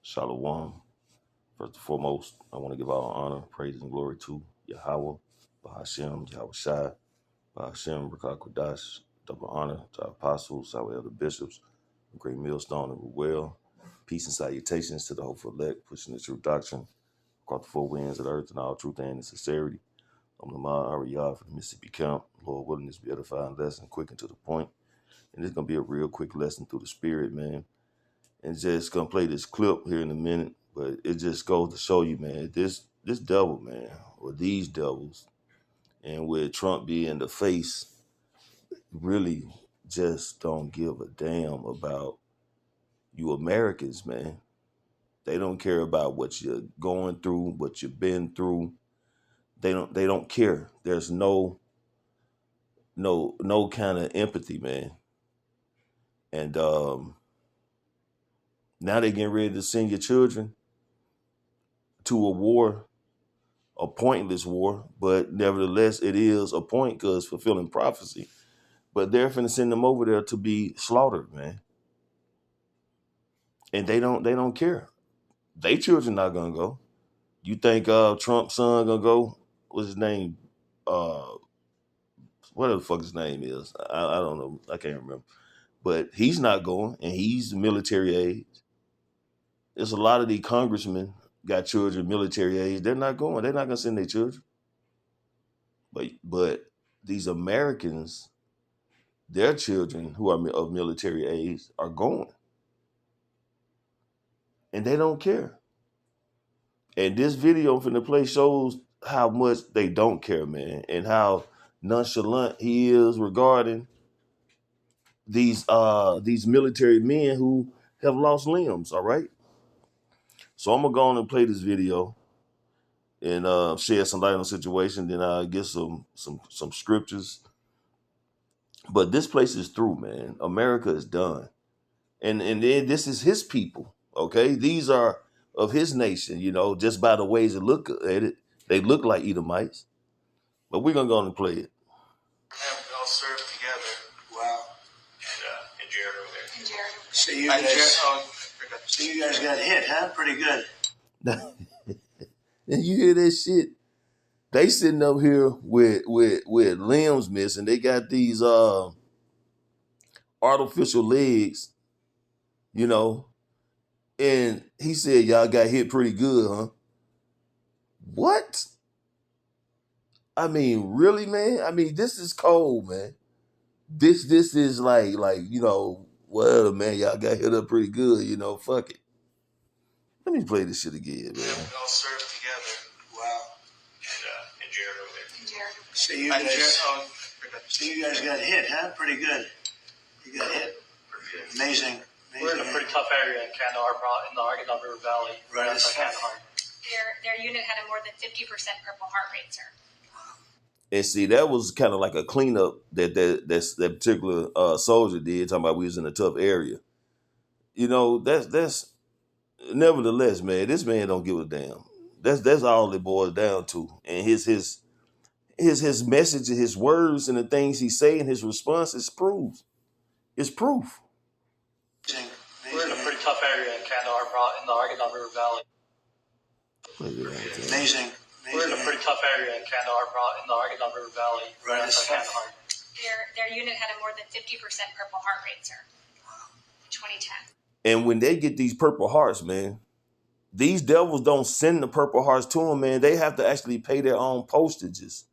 Shalom. First and foremost, I want to give all honor, praise, and glory to Yahweh, Bahashem, Yahweh Shai, Bahashem, Rakah Kodash, double honor to our apostles, our elder bishops, great millstone and well. Peace and salutations to the hopeful elect, pushing the true doctrine across the four winds of the earth and all truth and sincerity. I'm Lamar Ariyah from the Mississippi Camp. Lord willing, this be edifying lesson, quick and to the point. And it's going to be a real quick lesson through the spirit, man. And just gonna play this clip here in a minute, but it just goes to show you, man, this devil, man, or these devils, and with Trump being the face, really just don't give a damn about you Americans, man. They don't care about what you're going through, what you've been through. They don't care. There's no kind of empathy, man. And now they're getting ready to send your children to a war, a pointless war, but nevertheless, it is a point because fulfilling prophecy. But they're finna send them over there to be slaughtered, man. And they don't care. They children not gonna go. You think Trump's son gonna go? What's his name? What the fuck his name is? I don't know. I can't remember. But he's not going, and he's military age. There's a lot of these congressmen got children military age. They're not going. They're not gonna send their children. But these Americans, their children who are of military age are going. And they don't care. And this video from the play shows how much they don't care, man, and how nonchalant he is regarding these military men who have lost limbs, all right? So I'm gonna go on and play this video and shed some light on the situation, then I'll get some scriptures. But this place is through, man. America is done. And then this is his people, okay? These are of his nation, just by the ways they look at it. They look like Edomites. But we're going to go on and play it. Have we all served together? Wow. And Jared over there. And Jared. So you guys got hit, huh? Pretty good. And you hear that shit? They sitting up here with limbs missing. They got these artificial legs, and he said, y'all got hit pretty good, huh? What? I mean, really, man? I mean, this is cold, man. This is like, well, man, y'all got hit up pretty good, fuck it. Let me play this shit again, man. Have we all served together? Wow. And Jared over there. And Jared. So you guys got hit, huh? Pretty good. You got hit. Pretty good. Amazing. We're in a pretty tough area in Kandahar, in the Arkansas River Valley. Right. Outside Kandahar. Their unit had a more than 50% Purple Heart rate, sir. And see, that was kind of like a cleanup that particular soldier did, talking about we was in a tough area. That's nevertheless, man, this man don't give a damn. That's all it boils down to. And his message and his words and the things he say and his response is proof. It's proof. We're in a pretty tough area in Kandahar, in the Arkansas River Valley. Amazing. We're in a pretty tough area in Kandahar, in the Arkansas River Valley. Right. Outside Kandahar. Their unit had a more than 50% Purple Heart rate, sir. 2010. And when they get these Purple Hearts, man, these devils don't send the Purple Hearts to them, man. They have to actually pay their own postages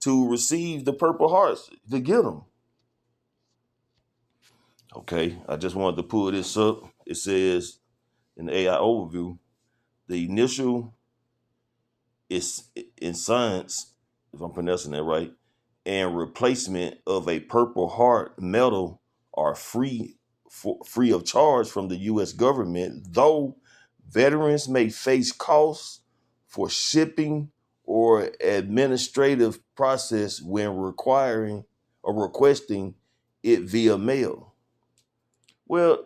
to receive the Purple Hearts to get them. Okay, I just wanted to pull this up. It says in the AI overview, the initial is in science, if I'm pronouncing that right, and replacement of a Purple Heart medal are free of charge from the U.S. government, though veterans may face costs for shipping or administrative process when requiring or requesting it via mail. Well,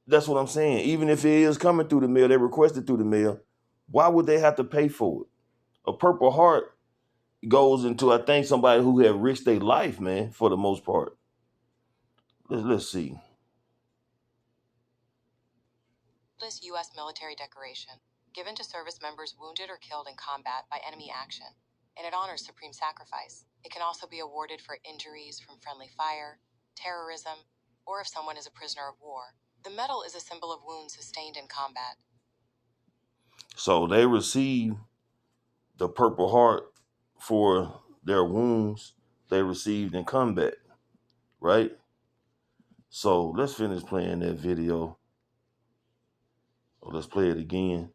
that's what I'm saying. Even if it is coming through the mail, they request it through the mail, why would they have to pay for it? A Purple Heart goes into, I think, somebody who have risked their life, man, for the most part. Let's see. This U.S. military decoration, given to service members wounded or killed in combat by enemy action, and it honors supreme sacrifice. It can also be awarded for injuries from friendly fire, terrorism, or if someone is a prisoner of war. The medal is a symbol of wounds sustained in combat. So they receive the Purple Heart for their wounds they received in combat, right? So let's finish playing that video. Or let's play it again.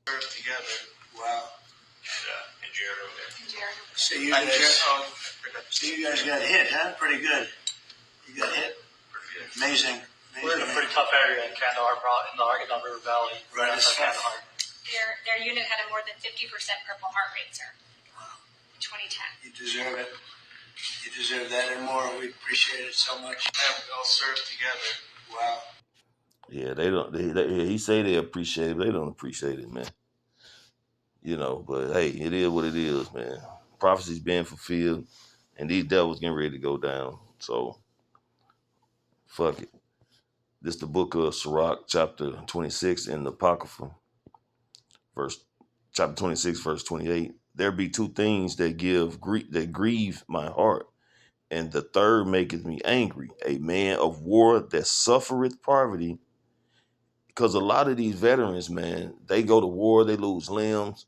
Served together. Wow. And Jared over there. And Jared. So you And guys, Jared, so you guys got hit, huh? Pretty good. You got hit. pretty good. Amazing. We're in a pretty tough area in Kandahar, in the Arkansas River Valley. Right, it's outside tough. Kandahar. Their unit had a more than 50% Purple Heart rate, sir. In 2010. You deserve it. You deserve that and more. We appreciate it so much. And we all served together. Wow. Yeah, they don't. He say they appreciate it, but they don't appreciate it, man. You know, but hey, it is what it is, man. Prophecy's being fulfilled, and these devils getting ready to go down. So, fuck it. This the book of Sirach, chapter 26 in the Apocrypha, chapter 26, verse 28. There be two things that grieve my heart, and the third maketh me angry. A man of war that suffereth poverty. Because a lot of these veterans, man, they go to war, they lose limbs,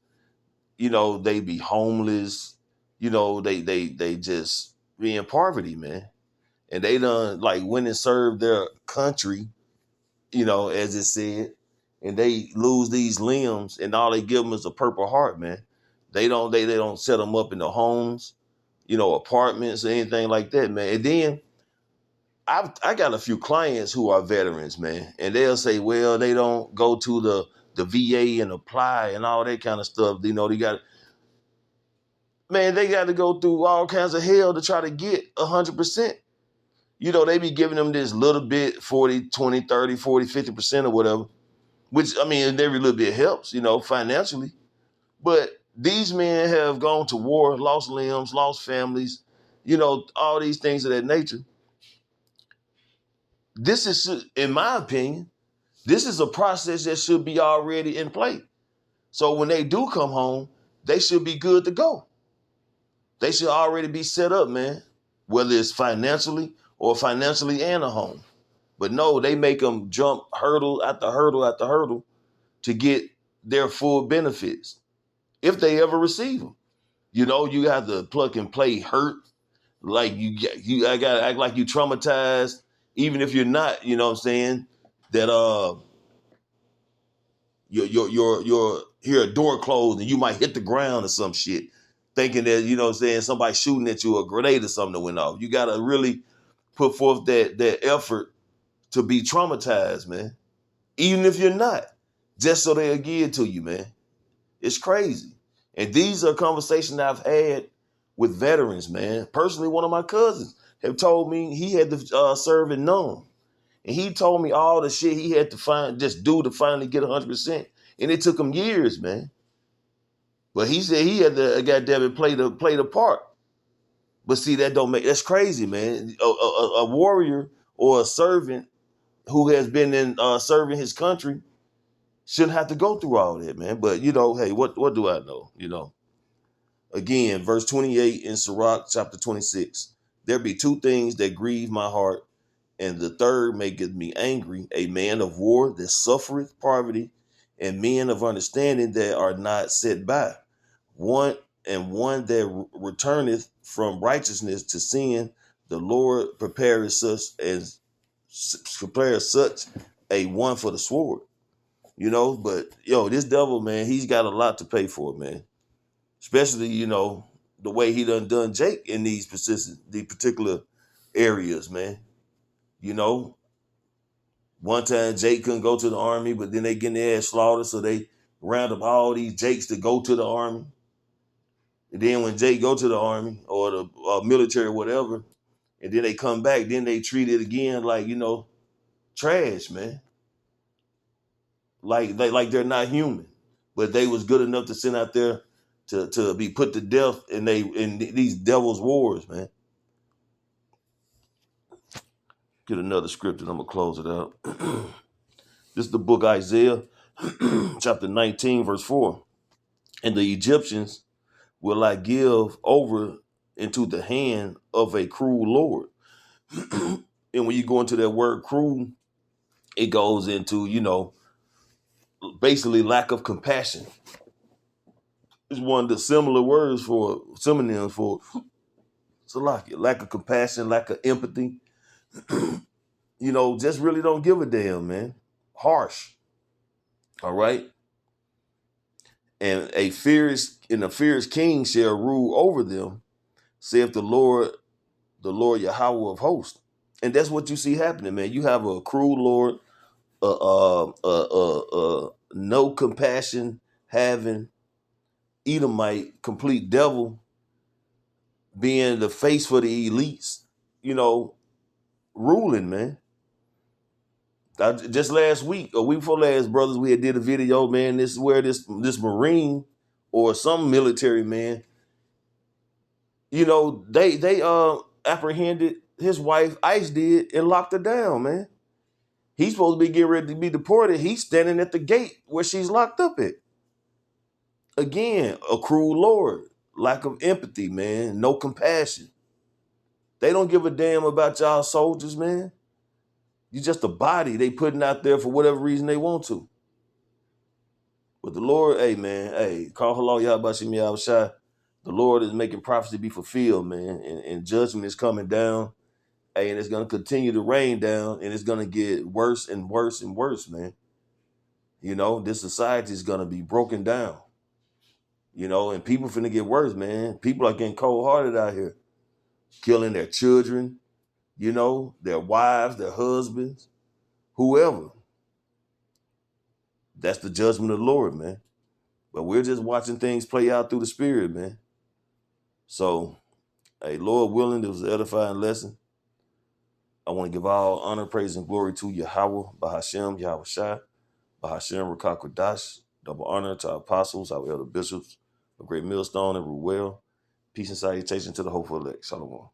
you know, they be homeless, you know, they just be in poverty, man. And they done like went and served their country, you know, as it said, and they lose these limbs, and all they give them is a Purple Heart, man. They don't set them up in the homes, you know, apartments or anything like that, man. And then I got a few clients who are veterans, man, and they'll say, well, they don't go to the VA and apply and all that kind of stuff. You know, they got to go through all kinds of hell to try to get 100%. You know, they be giving them this little bit, 40, 20, 30, 40, 50% or whatever, which, I mean, every little bit helps, you know, financially. But these men have gone to war, lost limbs, lost families, you know, all these things of that nature. This is, in my opinion, this is a process that should be already in play. So when they do come home, they should be good to go. They should already be set up, man, whether it's financially or financially and a home. But no, they make them jump hurdle after hurdle after hurdle to get their full benefits, if they ever receive them. You know, you have to plug and play hurt, like I gotta act like you traumatized, even if you're not, you know what I'm saying, that your door closed and you might hit the ground or some shit, thinking that, you know what I'm saying, somebody shooting at you, a grenade or something that went off. You gotta really put forth that effort to be traumatized, man. Even if you're not, just so they'll give it to you, man. It's crazy. And these are conversations I've had with veterans, man. Personally, one of my cousins have told me he had to serve in NUM. And he told me all the shit he had to do to finally get 100%. And it took him years, man. But he said he had to, goddamn it, play the part. But see, that's crazy, man. A warrior or a servant who has been in serving his country shouldn't have to go through all that, man. But, you know, hey, what do I know, you know? Again, verse 28 in Sirach, chapter 26. There be two things that grieve my heart, and the third maketh me angry, a man of war that suffereth poverty, and men of understanding that are not set by. One that returneth from righteousness to sin. The Lord prepares such a one for the sword. You know, but this devil, man, he's got a lot to pay for, man. Especially, you know, the way he done Jake in these particular areas, man. You know, one time Jake couldn't go to the army, but then they getting their ass slaughtered, so they round up all these Jakes to go to the army. And then when Jake go to the army or the military or whatever, and then they come back, then they treat it again like, you know, trash, man. Like they're not human. But they was good enough to send out there to be put to death in these devil's wars, man. Get another scripture, I'm gonna close it out. This is the book Isaiah, chapter 19, verse 4. And the Egyptians will I give over into the hand of a cruel Lord. And when you go into that word cruel, it goes into, basically lack of compassion. It's one of the synonyms for Salakia. Lack of compassion, lack of empathy. Just really don't give a damn, man. Harsh. All right. And a fierce king shall rule over them, saith the Lord Yahweh of hosts. And that's what you see happening, man. You have a cruel Lord, no compassion having Edomite, complete devil, being the face for the elites, ruling, man. Just last week, a week before last, brothers, we had did a video, man. This is where this Marine or some military man, they apprehended his wife, ICE did, and locked her down, man. He's supposed to be getting ready to be deported. He's standing at the gate where she's locked up at. Again, a cruel Lord, lack of empathy, man, no compassion. They don't give a damn about y'all soldiers, man. You're just a body they putting out there for whatever reason they want to. But the Lord, call halal Yahbashim Yahushua. The Lord is making prophecy be fulfilled, man, and judgment is coming down. And it's going to continue to rain down, and it's going to get worse and worse and worse, man. This society is going to be broken down. And people finna get worse, man. People are getting cold-hearted out here, killing their children, their wives, their husbands, whoever. That's the judgment of the Lord, man. But we're just watching things play out through the spirit, man. So, Lord willing, it was an edifying lesson. I want to give all honor, praise, and glory to Yahweh, Bahashem, Yahweh Shai, Bahashem, Rakak Kodash. Double honor to our apostles, our elder bishops, a great millstone and Ruel. Peace and salutation to the hopeful elect. Shalom.